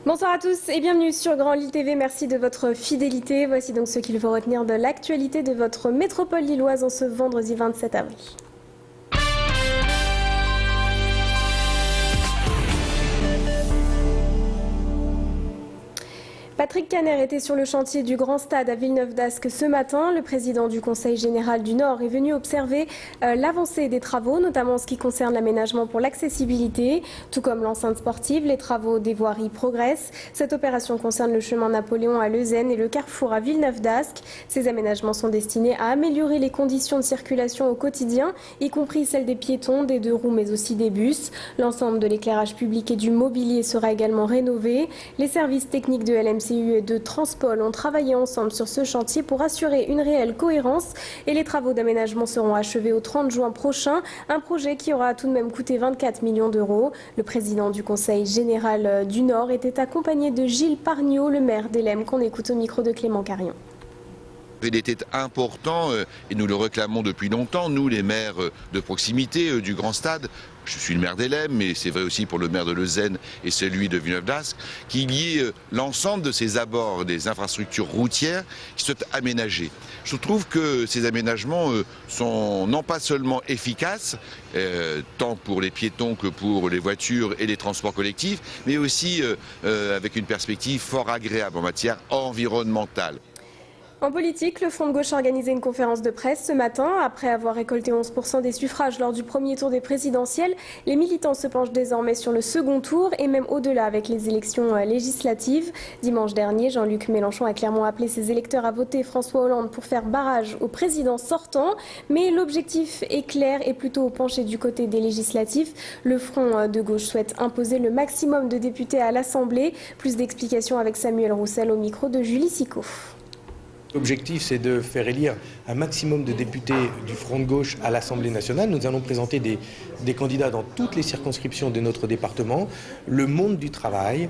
Bonsoir à tous et bienvenue sur Grand Lille TV. Merci de votre fidélité. Voici donc ce qu'il faut retenir de l'actualité de votre métropole lilloise en ce vendredi 27 avril. Patrick Caner était sur le chantier du Grand Stade à Villeneuve-d'Ascq ce matin. Le président du Conseil général du Nord est venu observer l'avancée des travaux, notamment en ce qui concerne l'aménagement pour l'accessibilité. Tout comme l'enceinte sportive, les travaux des voiries progressent. Cette opération concerne le chemin Napoléon à Leuzen et le carrefour à Villeneuve-d'Ascq. Ces aménagements sont destinés à améliorer les conditions de circulation au quotidien, y compris celles des piétons, des deux roues mais aussi des bus. L'ensemble de l'éclairage public et du mobilier sera également rénové. Les services techniques de LMCU et de Transpol ont travaillé ensemble sur ce chantier pour assurer une réelle cohérence et les travaux d'aménagement seront achevés au 30 juin prochain. Un projet qui aura tout de même coûté 24 millions d'euros. Le président du Conseil général du Nord était accompagné de Gilles Pargnot, le maire d'Hellemmes, qu'on écoute au micro de Clément Carion. Il était important, et nous le réclamons depuis longtemps, nous les maires de proximité du Grand Stade, je suis le maire d'Hellemmes, mais c'est vrai aussi pour le maire de Leuzen et celui de Villeneuve-d'Ascq, qu'il y ait l'ensemble de ces abords des infrastructures routières qui soient aménagés. Je trouve que ces aménagements sont non pas seulement efficaces, tant pour les piétons que pour les voitures et les transports collectifs, mais aussi avec une perspective fort agréable en matière environnementale. En politique, le Front de gauche a organisé une conférence de presse ce matin. Après avoir récolté 11% des suffrages lors du premier tour des présidentielles, les militants se penchent désormais sur le second tour et même au-delà avec les élections législatives. Dimanche dernier, Jean-Luc Mélenchon a clairement appelé ses électeurs à voter François Hollande pour faire barrage au président sortant. Mais l'objectif est clair et plutôt penché du côté des législatives. Le Front de gauche souhaite imposer le maximum de députés à l'Assemblée. Plus d'explications avec Samuel Roussel au micro de Julie Sicot. L'objectif, c'est de faire élire un maximum de députés du Front de gauche à l'Assemblée nationale. Nous allons présenter des candidats dans toutes les circonscriptions de notre département. Le monde du travail,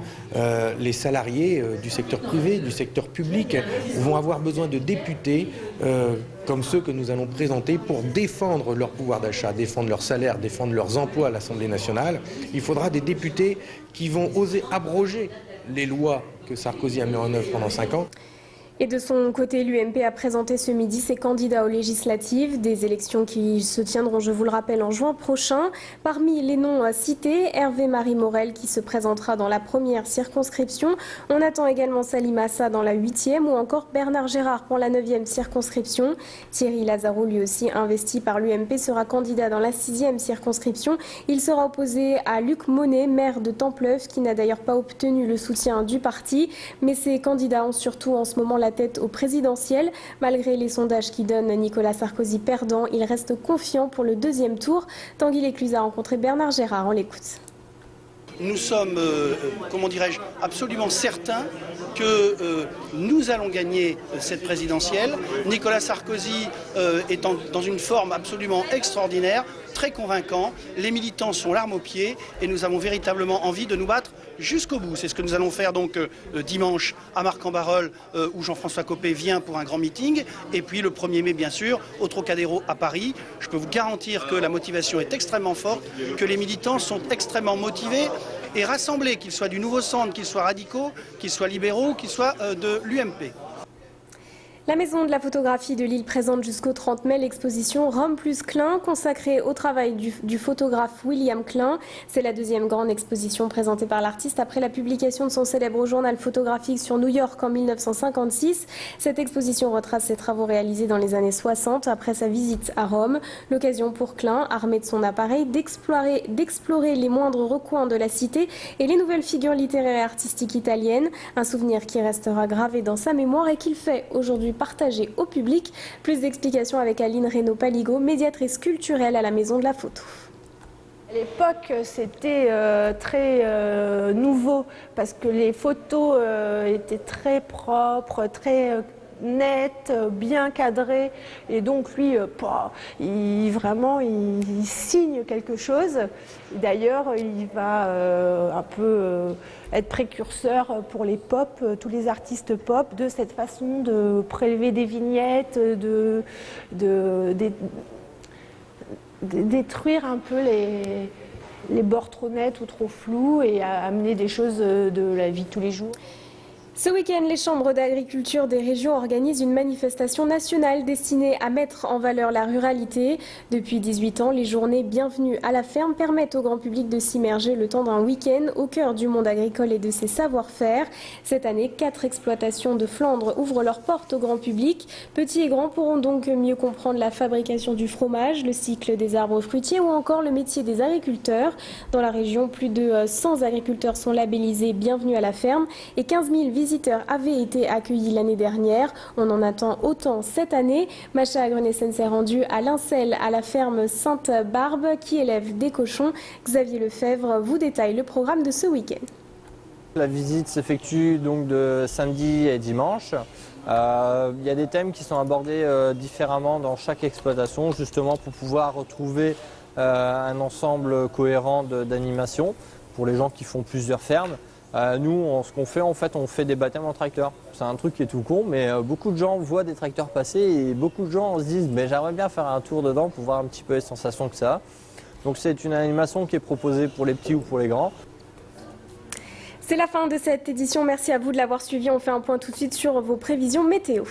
les salariés du secteur privé, du secteur public vont avoir besoin de députés comme ceux que nous allons présenter pour défendre leur pouvoir d'achat, défendre leur salaire, défendre leurs emplois à l'Assemblée nationale. Il faudra des députés qui vont oser abroger les lois que Sarkozy a mis en œuvre pendant 5 ans. Et de son côté, l'UMP a présenté ce midi ses candidats aux législatives, des élections qui se tiendront, je vous le rappelle, en juin prochain. Parmi les noms cités, Hervé-Marie Morel qui se présentera dans la première circonscription. On attend également Salim Massa dans la 8e ou encore Bernard Gérard pour la 9e circonscription. Thierry Lazaro, lui aussi investi par l'UMP, sera candidat dans la 6e circonscription. Il sera opposé à Luc Monet, maire de Templeuf, qui n'a d'ailleurs pas obtenu le soutien du parti. Mais ces candidats ont surtout en ce moment la tête au présidentiel. Malgré les sondages qui donnent Nicolas Sarkozy perdant, il reste confiant pour le deuxième tour. Tanguy Lécluse a rencontré Bernard Gérard. On l'écoute. Nous sommes, comment dirais-je, absolument certains que nous allons gagner cette présidentielle. Nicolas Sarkozy est dans une forme absolument extraordinaire, très convaincant. Les militants sont l'arme au pied et nous avons véritablement envie de nous battre jusqu'au bout. C'est ce que nous allons faire donc dimanche à Marc-en-Barœul où Jean-François Copé vient pour un grand meeting. Et puis le 1er mai, bien sûr, au Trocadéro à Paris. Je peux vous garantir que la motivation est extrêmement forte, que les militants sont extrêmement motivés et rassemblés, qu'ils soient du Nouveau Centre, qu'ils soient radicaux, qu'ils soient libéraux, qu'ils soient de l'UMP. La Maison de la photographie de Lille présente jusqu'au 30 mai l'exposition Rome plus Klein, consacrée au travail du photographe William Klein. C'est la deuxième grande exposition présentée par l'artiste après la publication de son célèbre journal photographique sur New York en 1956. Cette exposition retrace ses travaux réalisés dans les années 60 après sa visite à Rome. L'occasion pour Klein, armé de son appareil, d'explorer les moindres recoins de la cité et les nouvelles figures littéraires et artistiques italiennes. Un souvenir qui restera gravé dans sa mémoire et qu'il fait aujourd'hui partagé au public. Plus d'explications avec Aline Reynaud-Paligo, médiatrice culturelle à la Maison de la Photo. À l'époque, c'était très nouveau parce que les photos étaient très propres, très nettes, bien cadrées. Et donc lui, il signe quelque chose. D'ailleurs, il va un peu être précurseur pour les pop, tous les artistes pop, de cette façon de prélever des vignettes, de détruire un peu les bords trop nets ou trop flous et à amener des choses de la vie de tous les jours. Ce week-end, les chambres d'agriculture des régions organisent une manifestation nationale destinée à mettre en valeur la ruralité. Depuis 18 ans, les journées Bienvenue à la ferme permettent au grand public de s'immerger le temps d'un week-end au cœur du monde agricole et de ses savoir-faire. Cette année, 4 exploitations de Flandre ouvrent leurs portes au grand public. Petits et grands pourront donc mieux comprendre la fabrication du fromage, le cycle des arbres fruitiers ou encore le métier des agriculteurs. Dans la région, plus de 100 agriculteurs sont labellisés Bienvenue à la ferme et 15 000 visiteurs avaient été accueillis l'année dernière. On en attend autant cette année. Macha Agrenessen s'est rendue à Lincel, à la ferme Sainte-Barbe, qui élève des cochons. Xavier Lefebvre vous détaille le programme de ce week-end. La visite s'effectue donc de samedi et dimanche. Il y a des thèmes qui sont abordés différemment dans chaque exploitation, justement pour pouvoir retrouver un ensemble cohérent d'animation pour les gens qui font plusieurs fermes. Nous, ce qu'on fait, en fait, on fait des baptêmes en tracteur. C'est un truc qui est tout con, mais beaucoup de gens voient des tracteurs passer et beaucoup de gens se disent « j'aimerais bien faire un tour dedans pour voir un petit peu les sensations que ça a ». Donc c'est une animation qui est proposée pour les petits ou pour les grands. C'est la fin de cette édition. Merci à vous de l'avoir suivi. On fait un point tout de suite sur vos prévisions météo.